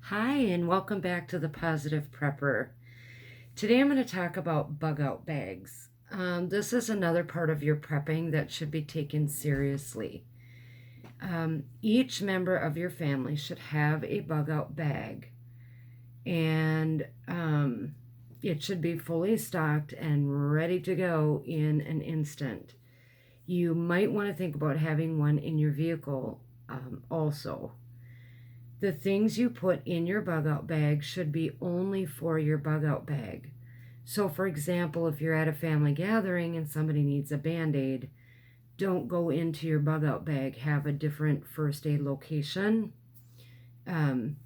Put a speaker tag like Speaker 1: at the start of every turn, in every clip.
Speaker 1: Hi, and welcome back to the Positive Prepper. Today I'm going to talk about bug out bags. This is another part of your prepping that should be taken seriously. Each member of your family should have a bug out bag, and it should be fully stocked and ready to go in an instant. You might want to think about having one in your vehicle also. The things you put in your bug out bag should be only for your bug out bag. So, for example, if you're at a family gathering and somebody needs a Band-Aid, don't go into your bug out bag. Have a different first aid location.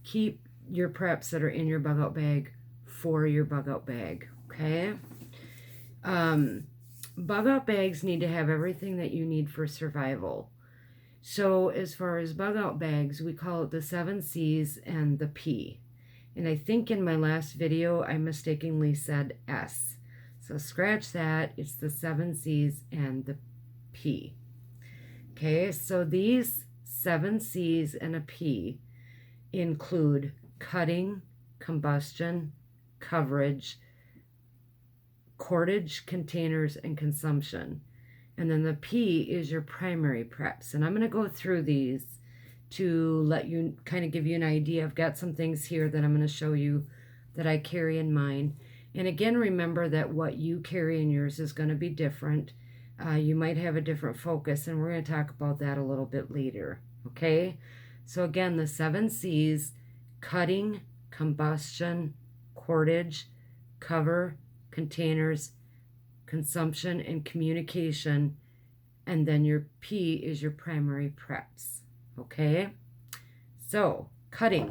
Speaker 1: Keep your preps that are in your bug out bag for your bug out bag, okay? Bug out bags need to have everything that you need for survival. So as far as bug out bags, we call it the 7 C's and the P. And I think in my last video, I mistakenly said S. So scratch that. It's the 7 C's and the P. Okay, so these 7 C's and a P include cutting, combustion, coverage, cordage, containers, and consumption. And then the P is your primary preps. And I'm going to go through these to let you kind of give you an idea. I've got some things here that I'm going to show you that I carry in mine. And again, remember that what you carry in yours is going to be different. You might have a different focus, and we're going to talk about that a little bit later. Okay? So again, the 7 C's: cutting, combustion, cordage, cover, containers, consumption, and communication. And then your P is your primary preps. Okay? So, cutting.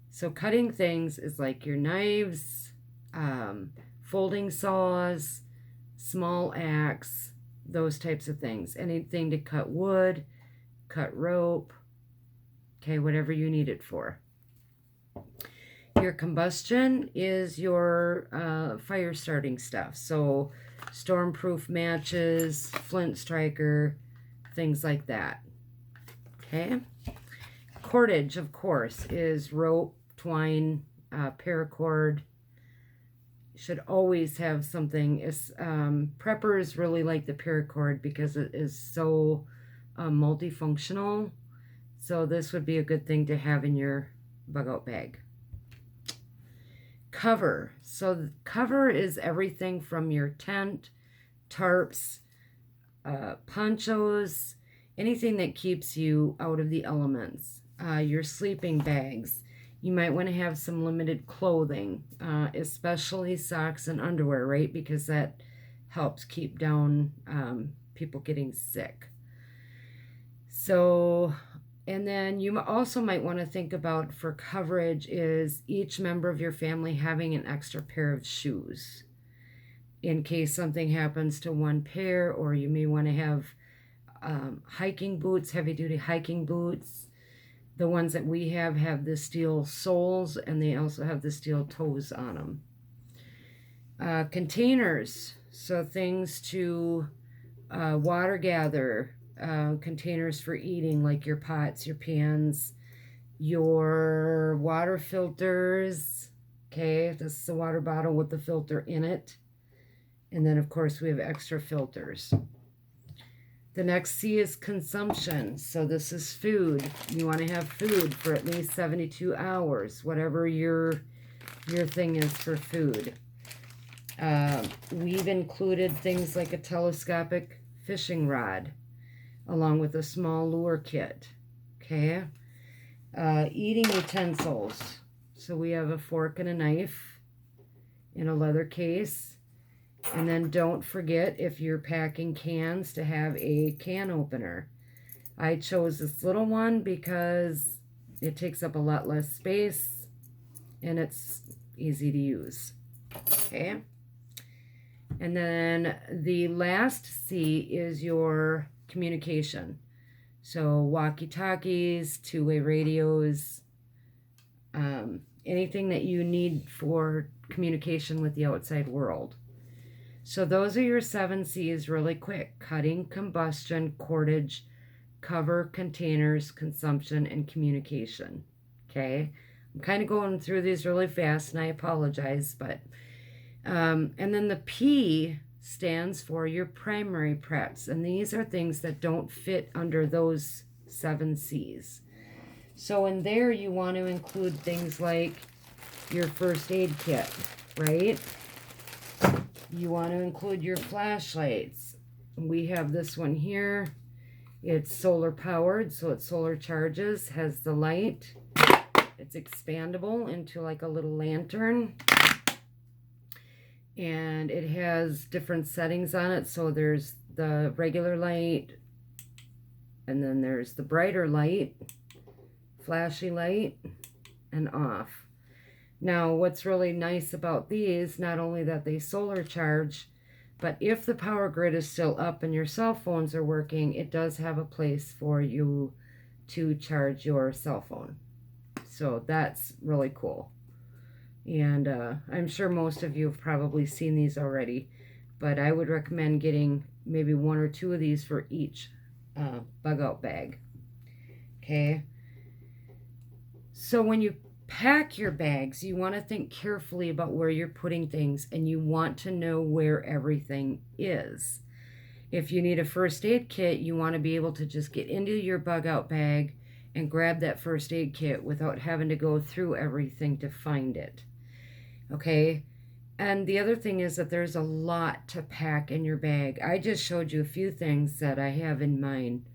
Speaker 1: So, cutting things is like your knives, folding saws, small axe, those types of things. Anything to cut wood, cut rope, okay, whatever you need it for. Your combustion is your fire starting stuff. So stormproof matches, flint striker, things like that. Okay. Cordage, of course, is rope, twine, paracord. Should always have something. Preppers really like the paracord because it is so multifunctional. So this would be a good thing to have in your bug out bag. Cover. So cover is everything from your tent, tarps, ponchos, anything that keeps you out of the elements. Your sleeping bags. You might want to have some limited clothing, especially socks and underwear, right? Because that helps keep down people getting sick. So, and then you also might want to think about for coverage is each member of your family having an extra pair of shoes in case something happens to one pair, or you may want to have hiking boots, heavy-duty hiking boots. The ones that we have the steel soles, and they also have the steel toes on them. Containers, so things to water gather, containers for eating, like your pots, your pans, your water filters. Okay, this is the water bottle with the filter in it. And then, of course, we have extra filters. The next C is consumption. So this is food. You want to have food for at least 72 hours, whatever your thing is for food. We've included things like a telescopic fishing rod, along with a small lure kit. Okay. Eating utensils. So we have a fork and a knife in a leather case. And then don't forget, if you're packing cans, to have a can opener. I chose this little one because it takes up a lot less space and it's easy to use. Okay. And then the last C is your communication. So walkie-talkies, two-way radios, anything that you need for communication with the outside world. So those are your 7 C's really quick: cutting, combustion, cordage, cover, containers, consumption, and communication. Okay? I'm kind of going through these really fast, and I apologize, but and then the P stands for your primary preps, and these are things that don't fit under those 7 C's. So in there, you want to include things like your first aid kit, right? You want to include your flashlights. We have this one here. It's solar powered, so it solar charges, has the light. It's expandable into like a little lantern. And it has different settings on it. So there's the regular light, and then there's the brighter light, flashy light, and off. Now, what's really nice about these, not only that they solar charge, but if the power grid is still up and your cell phones are working, it does have a place for you to charge your cell phone. So that's really cool. And I'm sure most of you have probably seen these already, but I would recommend getting maybe 1 or 2 of these for each bug out bag. Okay. So when you pack your bags, you want to think carefully about where you're putting things, and you want to know where everything is. If you need a first aid kit, you want to be able to just get into your bug out bag and grab that first aid kit without having to go through everything to find it. Okay? And the other thing is that there's a lot to pack in your bag. I just showed you a few things that I have in mind.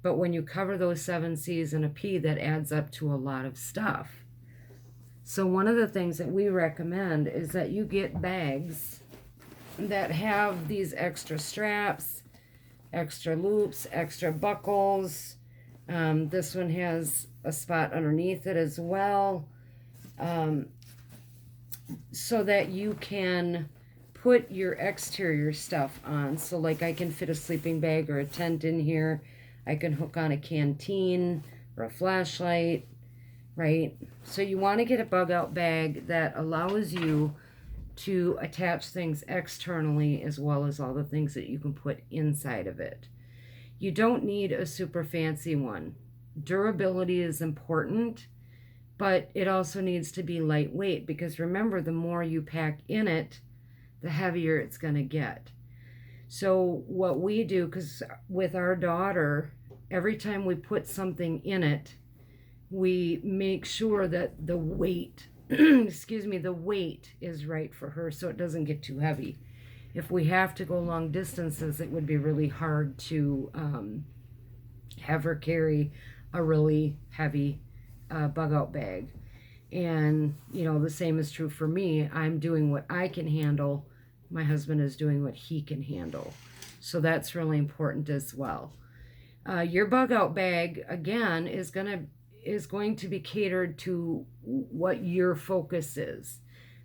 Speaker 1: But when you cover those 7 C's and a P, that adds up to a lot of stuff. So one of the things that we recommend is that you get bags that have these extra straps, extra loops, extra buckles. This one has a spot underneath it as well, so that you can put your exterior stuff on. So like I can fit a sleeping bag or a tent in here. I can hook on a canteen or a flashlight, right? So you want to get a bug out bag that allows you to attach things externally as well as all the things that you can put inside of it. You don't need a super fancy one. Durability is important, but it also needs to be lightweight, because remember, the more you pack in it, the heavier it's going to get. So what we do, because with our daughter, every time we put something in it, we make sure that the weight, the weight is right for her so it doesn't get too heavy. If we have to go long distances, it would be really hard to have her carry a really heavy bug out bag. And, you know, the same is true for me. I'm doing what I can handle. My husband is doing what he can handle. So that's really important as well. Your bug out bag, again, is going to be catered to what your focus is.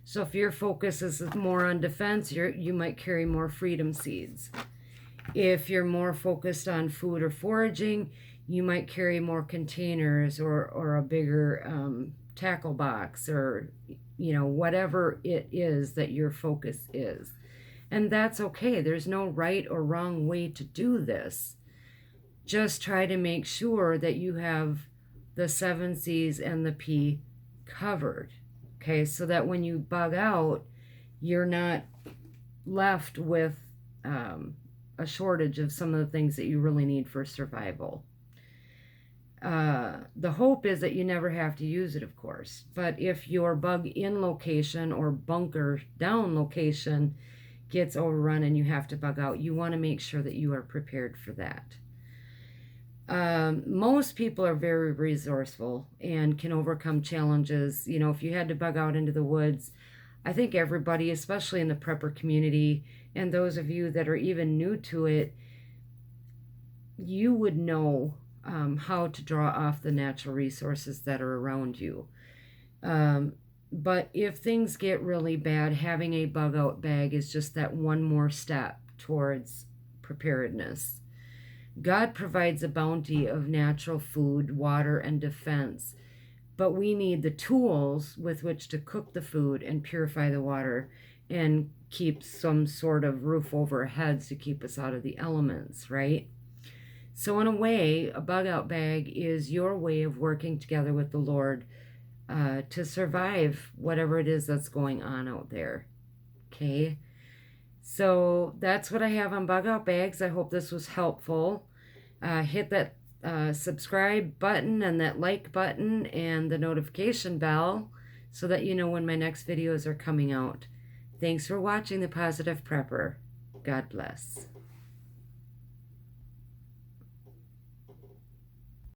Speaker 1: So if your focus is more on defense, you might carry more freedom seeds. If you're more focused on food or foraging, you might carry more containers or a bigger tackle box, or, you know, whatever it is that your focus is. And that's okay. There's no right or wrong way to do this. Just try to make sure that you have the 7 C's and the P covered. Okay, so that when you bug out, you're not left with a shortage of some of the things that you really need for survival. The hope is that you never have to use it, of course. But if your bug in location or bunker down location gets overrun and you have to bug out, you want to make sure that you are prepared for that. Most people are very resourceful and can overcome challenges. You know, if you had to bug out into the woods, I think everybody, especially in the prepper community, and those of you that are even new to it, you would know how to draw off the natural resources that are around you. But if things get really bad, having a bug out bag is just that one more step towards preparedness. God provides a bounty of natural food, water, and defense, but we need the tools with which to cook the food and purify the water and keep some sort of roof over our heads to keep us out of the elements, right? So in a way, a bug out bag is your way of working together with the Lord to survive whatever it is that's going on out there. Okay, so that's what I have on Bug Out Bags. I hope this was helpful. Hit that subscribe button and that like button and the notification bell so that you know when my next videos are coming out. Thanks for watching The Positive Prepper. God bless.